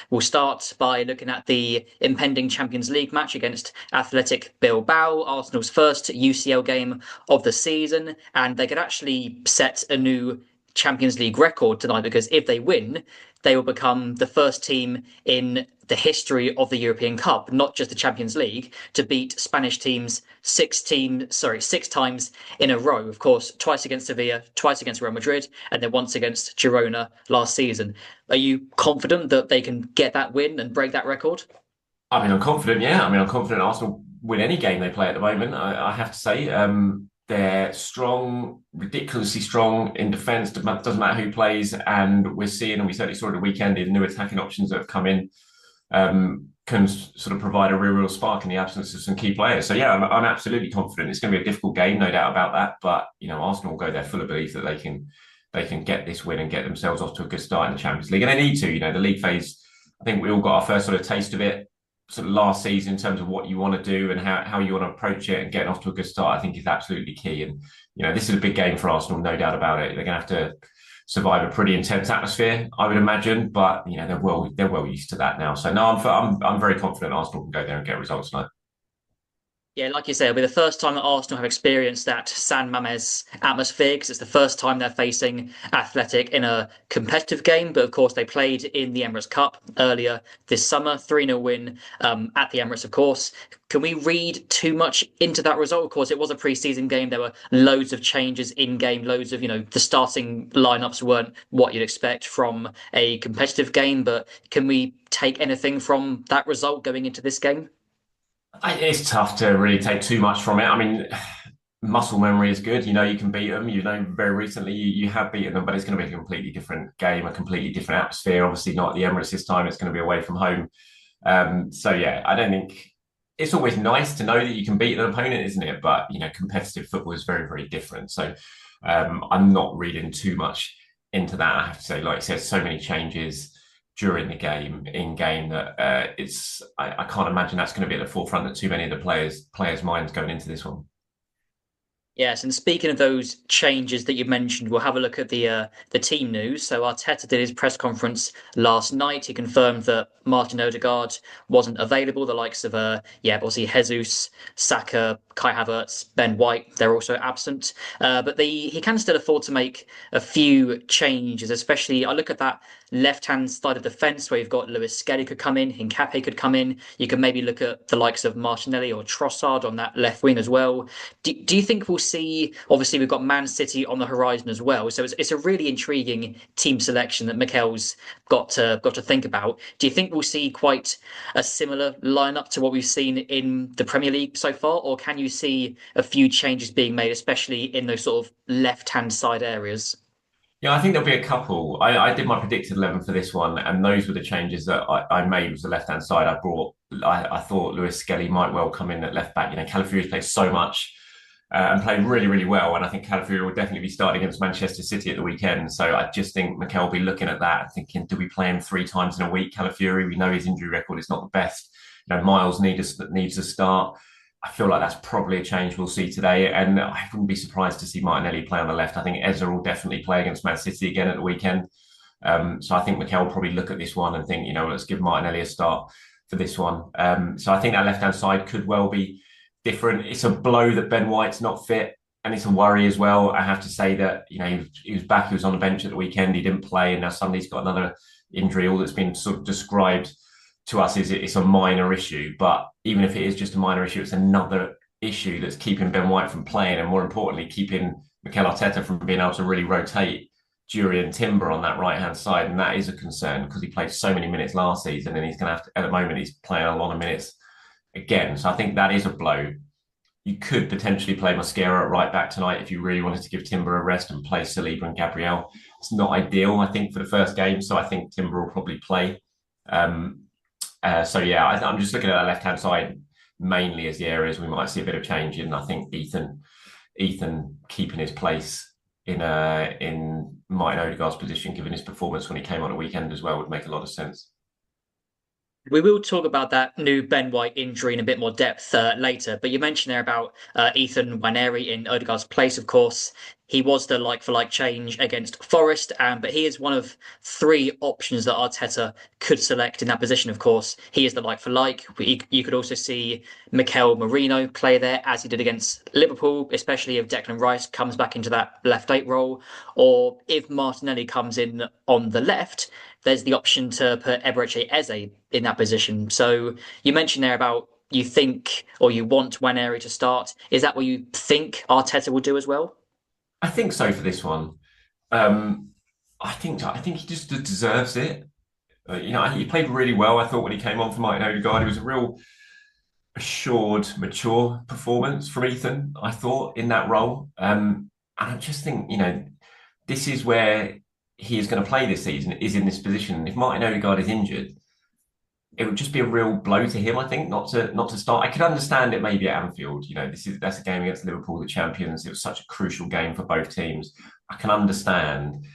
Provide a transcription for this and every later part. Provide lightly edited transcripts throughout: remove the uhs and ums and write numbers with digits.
We'll start by looking at the impending Champions League match against Athletic Bilbao, Arsenal's first UCL game of the season, and they could actually set a new Champions League record tonight because if they win, they will become the first team in the history of the European Cup, not just the Champions League, to beat Spanish teams six times in a row. Of course, twice against Sevilla, twice against Real Madrid, and then once against Girona last season. Are you confident that they can get that win and break that record? I mean, I'm confident. Yeah, I mean, I'm confident Arsenal win any game they play at the moment. I have to say, they're strong, ridiculously strong in defence. Doesn't matter who plays, and we're seeing, and we certainly saw at the weekend, the new attacking options that have come in can sort of provide a real spark in the absence of some key players. So yeah, I'm absolutely confident. It's going to be a difficult game, no doubt about that. But Arsenal will go there full of belief that they can get this win and get themselves off to a good start in the Champions League, and they need to. The league phase. I think we all got our first sort of taste of it sort of last season in terms of what you want to do and how you want to approach it, and getting off to a good start, I think is absolutely key. And this is a big game for Arsenal, no doubt about it. They're going to have to survive a pretty intense atmosphere, I would imagine, but they're well used to that now. So no, I'm very confident Arsenal can go there and get results tonight. Yeah, like you say, it'll be the first time that Arsenal have experienced that San Mamés atmosphere because it's the first time they're facing Athletic in a competitive game. But of course, they played in the Emirates Cup earlier this summer, 3-0 win at the Emirates, of course. Can we read too much into that result? Of course, it was a pre-season game. There were loads of changes in game, loads of, the starting lineups weren't what you'd expect from a competitive game. But can we take anything from that result going into this game? It's tough to really take too much from it. I mean, muscle memory is good. You can beat them. Very recently you have beaten them, but it's going to be a completely different game, a completely different atmosphere. Obviously, not at the Emirates this time. It's going to be away from home. So yeah, I don't think it's always nice to know that you can beat an opponent, isn't it? But competitive football is very, very different. So I'm not reading too much into that. I have to say, like I said, so many changes during the game, in game, that I can't imagine that's going to be at the forefront of too many of the players' minds going into this one. Yes, and speaking of those changes that you mentioned, we'll have a look at the team news. So Arteta did his press conference last night. He confirmed that Martin Odegaard wasn't available. The likes of obviously Jesus, Saka, Kai Havertz, Ben White, they're also absent. But he can still afford to make a few changes, especially I look at that left-hand side of the fence where you've got Lewis Skelly could come in, Hincapié could come in. You can maybe look at the likes of Martinelli or Trossard on that left wing as well. Do you think we'll see? Obviously, we've got Man City on the horizon as well, so it's a really intriguing team selection that Mikel's got to think about. Do you think we'll see quite a similar lineup to what we've seen in the Premier League so far, or can you see a few changes being made, especially in those sort of left-hand side areas? Yeah, I think there'll be a couple. I did my predicted 11 for this one, and those were the changes that I made. Was the left-hand side. I thought Lewis Skelly might well come in at left back. Calafiori's played so much and played really, really well. And I think Calafiori will definitely be starting against Manchester City at the weekend. So I just think Mikel will be looking at that and thinking, do we play him 3 times in a week? Calafiori, we know his injury record is not the best. Miles needs to start. I feel like that's probably a change we'll see today. And I wouldn't be surprised to see Martinelli play on the left. I think Ezra will definitely play against Man City again at the weekend. So I think Mikel will probably look at this one and think, let's give Martinelli a start for this one. So I think that left-hand side could well be different. It's a blow that Ben White's not fit, and it's a worry as well. I have to say that, he was back, he was on the bench at the weekend, he didn't play, and now suddenly he's got another injury. All that's been sort of described to us is it's a minor issue, but even if it is just a minor issue, it's another issue that's keeping Ben White from playing, and more importantly, keeping Mikel Arteta from being able to really rotate Jurriën Timber on that right-hand side, and that is a concern because he played so many minutes last season, and he's going to have to, at the moment, he's playing a lot of minutes again. So I think that is a blow. You could potentially play Mosquera at right back tonight if you really wanted to give Timber a rest and play Saliba and Gabriel. It's not ideal, I think, for the first game, so I think Timber will probably play. So yeah, I'm just looking at that left-hand side mainly as the areas we might see a bit of change in. I think Ethan keeping his place in Martin Odegaard's position, given his performance when he came on a weekend as well, would make a lot of sense. We will talk about that new Ben White injury in a bit more depth later, but you mentioned there about Ethan Nwaneri in Odegaard's place, of course. he was the like for like change against Forest, but he is one of three options that Arteta could select in that position. Of course, he is the like for like. You could also see Mikel Merino play there as he did against Liverpool, especially if Declan Rice comes back into that left eight role, or if Martinelli comes in on the left. There's the option to put Eberechi Eze in that position. So you mentioned there about you think or you want Nwaneri to start. Is that what you think Arteta will do as well? I think so for this one. Um, I think he just deserves it. He played really well. I thought when he came on for Martin Odegaard, it was a real assured, mature performance from Ethan. I thought in that role, and I just think this is where he is going to play this season. Is in this position. And if Martin Odegaard is injured, it would just be a real blow to him. I think not to start. I could understand it maybe at Anfield. That's a game against Liverpool, the champions. It was such a crucial game for both teams. I can understand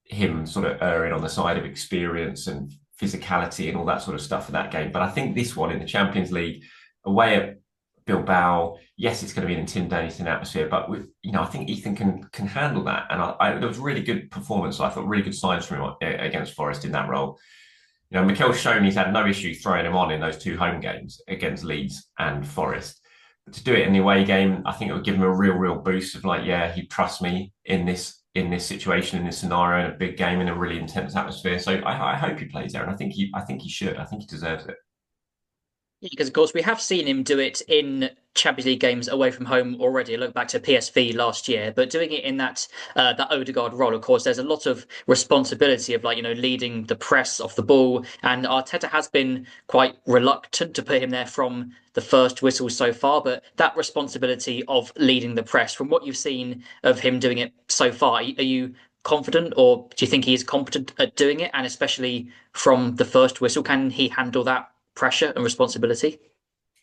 him sort of erring on the side of experience and physicality and all that sort of stuff for that game. But I think this one in the Champions League, away at Bilbao, yes, it's going to be an intimidating atmosphere, but I think Ethan can handle that. And there was really good performance. I thought really good signs from him against Forest in that role. Mikel's shown he's had no issue throwing him on in those two home games against Leeds and Forest. But to do it in the away game, I think it would give him a real boost of like, yeah, he trusts me in this situation, in this scenario, in a big game, in a really intense atmosphere. So I hope he plays there, and I think he should. I think he deserves it. Yeah, because of course we have seen him do it in Champions League games away from home already. Look back to PSV last year, but doing it in that Odegaard role, of course, there's a lot of responsibility of leading the press off the ball, and Arteta has been quite reluctant to put him there from the first whistle so far. But that responsibility of leading the press, from what you've seen of him doing it so far, are you confident, or do you think he is competent at doing it? And especially from the first whistle, can he handle that pressure and responsibility?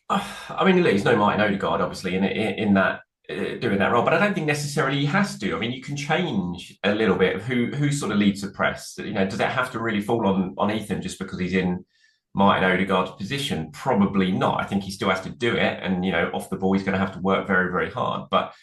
I mean, look, he's no Martin Odegaard, obviously, in that doing that role, but I don't think necessarily he has to. I mean, you can change a little bit of who sort of leads the press. Does it have to really fall on Ethan just because he's in Martin Odegaard's position? Probably not. I think he still has to do it, and off the ball, he's going to have to work very hard. But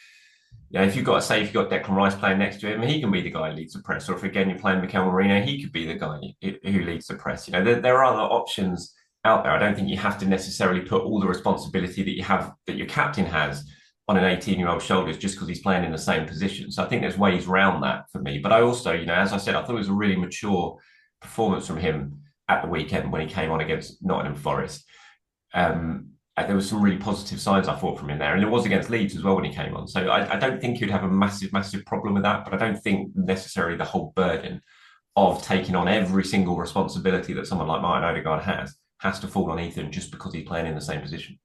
if you've got Declan Rice playing next to him, he can be the guy who leads the press. Or if again you're playing Mikel Merino, he could be the guy who leads the press. There are other options out there. I don't think you have to necessarily put all the responsibility that your captain has on an 18-year-old shoulders just because he's playing in the same position. So I think there's ways around that for me. But I also, as I said, I thought it was a really mature performance from him at the weekend when he came on against Nottingham Forest. There was some really positive signs I thought from him there, and it was against Leeds as well when he came on. So I don't think he'd have a massive problem with that, but I don't think necessarily the whole burden of taking on every single responsibility that someone like Martin Odegaard has to fall on Ethan just because he's playing in the same position.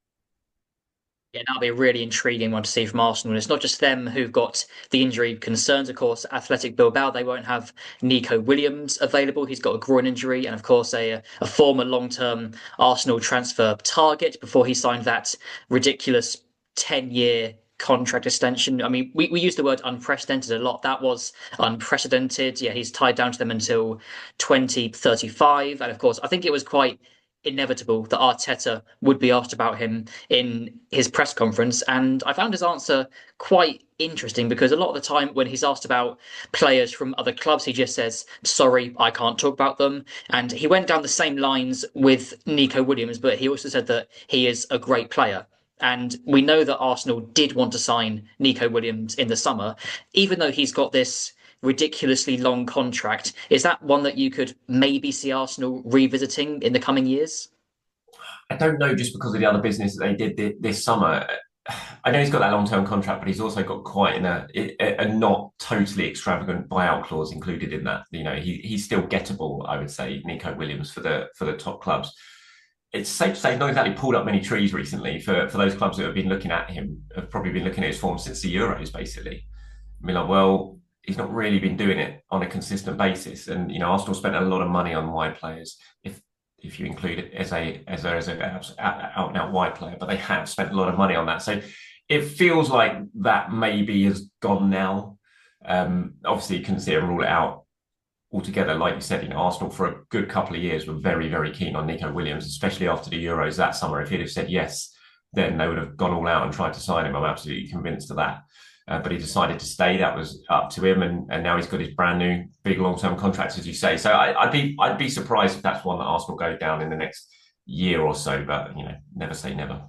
Yeah, that'll be a really intriguing one to see from Arsenal. And it's not just them who've got the injury concerns. Of course, Athletic Bilbao, they won't have Nico Williams available. He's got a groin injury, and of course, a former long-term Arsenal transfer target before he signed that ridiculous 10-year contract extension. I mean, we use the word unprecedented a lot. That was unprecedented. Yeah, he's tied down to them until 2035. And of course, I think it was quite inevitable that Arteta would be asked about him in his press conference. And I found his answer quite interesting because a lot of the time when he's asked about players from other clubs, he just says, sorry, I can't talk about them. And he went down the same lines with Nico Williams, but he also said that he is a great player. And we know that Arsenal did want to sign Nico Williams in the summer, even though he's got this ridiculously long contract. Is that one that you could maybe see Arsenal revisiting in the coming years? I don't know, just because of the other business that they did this summer. I know he's got that long-term contract, but he's also got quite a not totally extravagant buyout clause included in that. He's still gettable, I would say, Nico Williams for the top clubs. It's safe to say he's not exactly pulled up many trees recently for those clubs that have been looking at him, have probably been looking at his form since the Euros, basically. I mean, like, well, he's not really been doing it on a consistent basis. And, Arsenal spent a lot of money on wide players, if you include it as an out and out wide player, but they have spent a lot of money on that. So it feels like that maybe has gone now. Obviously, you couldn't see him rule it out altogether. Like you said, Arsenal for a good couple of years were very keen on Nico Williams, especially after the Euros that summer. If he'd have said yes, then they would have gone all out and tried to sign him. I'm absolutely convinced of that. but he decided to stay. That was up to him, and now he's got his brand new big long-term contract, as you say. So I'd be surprised if that's one that Arsenal go down in the next year or so. But never say never.